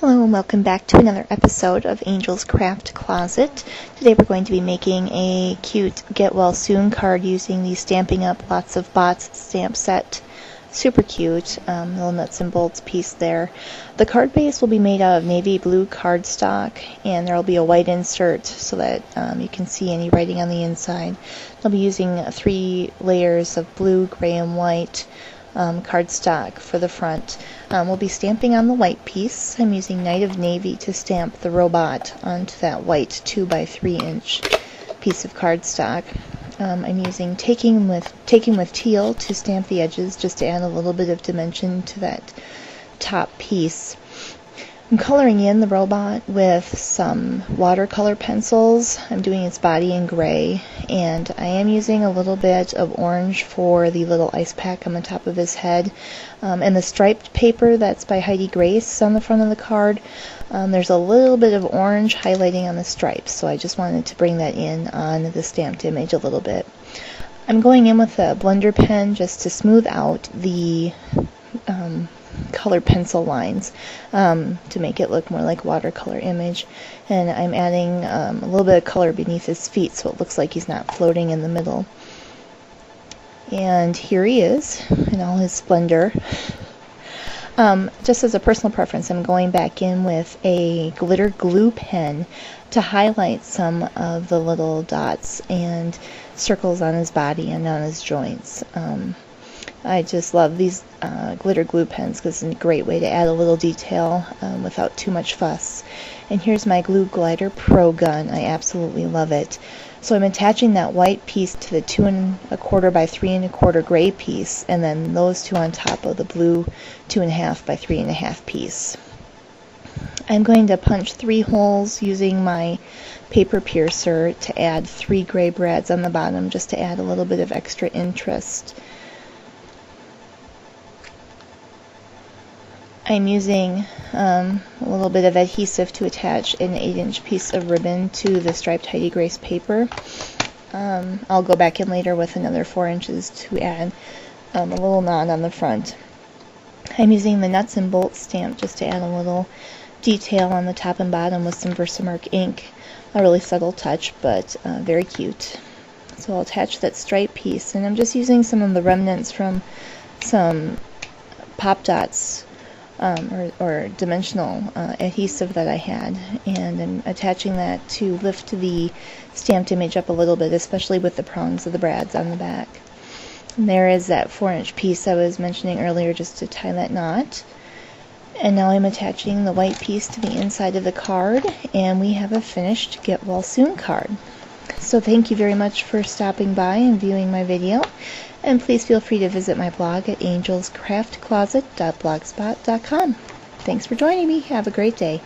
Hello and welcome back to another episode of Angel's Craft Closet. Today we're going to be making a cute Get Well Soon card using the Stamping Up Lots of Bots stamp set. Super cute, little nuts and bolts piece there. The card base will be made out of navy blue cardstock, and there will be a white insert so that you can see any writing on the inside. I'll be using 3 layers of blue, gray, and white cardstock for the front. We'll be stamping on the white piece. I'm using Night of Navy to stamp the robot onto that white 2x3 inch piece of cardstock. I'm using Taking with Teal to stamp the edges, just to add a little bit of dimension to that top piece. I'm coloring in the robot with some watercolor pencils. I'm doing its body in gray, and I am using a little bit of orange for the little ice pack on the top of his head. And the striped paper that's by Heidi Grace on the front of the card, there's a little bit of orange highlighting on the stripes, so I just wanted to bring that in on the stamped image a little bit. I'm going in with a blender pen just to smooth out the colored pencil lines to make it look more like a watercolor image, and I'm adding a little bit of color beneath his feet so it looks like he's not floating in the middle. And here he is in all his splendor. Just as a personal preference, I'm going back in with a glitter glue pen to highlight some of the little dots and circles on his body and on his joints. I just love these glitter glue pens because it's a great way to add a little detail without too much fuss. And here's my Glue Glider Pro gun. I absolutely love it. So I'm attaching that white piece to the 2 1/4 by 3 1/4 gray piece, and then those two on top of the blue 2 1/2 by 3 1/2 piece. I'm going to punch 3 holes using my paper piercer to add 3 gray brads on the bottom, just to add a little bit of extra interest. I'm using a little bit of adhesive to attach an 8-inch piece of ribbon to the striped Heidi Grace paper. I'll go back in later with another 4 inches to add a little knot on the front. I'm using the nuts and bolts stamp just to add a little detail on the top and bottom with some Versamark ink. A really subtle touch, but very cute. So I'll attach that stripe piece, and I'm just using some of the remnants from some Pop Dots or dimensional adhesive that I had, and I'm attaching that to lift the stamped image up a little bit, especially with the prongs of the brads on the back. And there is that 4-inch piece I was mentioning earlier, just to tie that knot. And now I'm attaching the white piece to the inside of the card, and we have a finished Get Well Soon card. So thank you very much for stopping by and viewing my video, and please feel free to visit my blog at angelscraftcloset.blogspot.com. Thanks for joining me. Have a great day.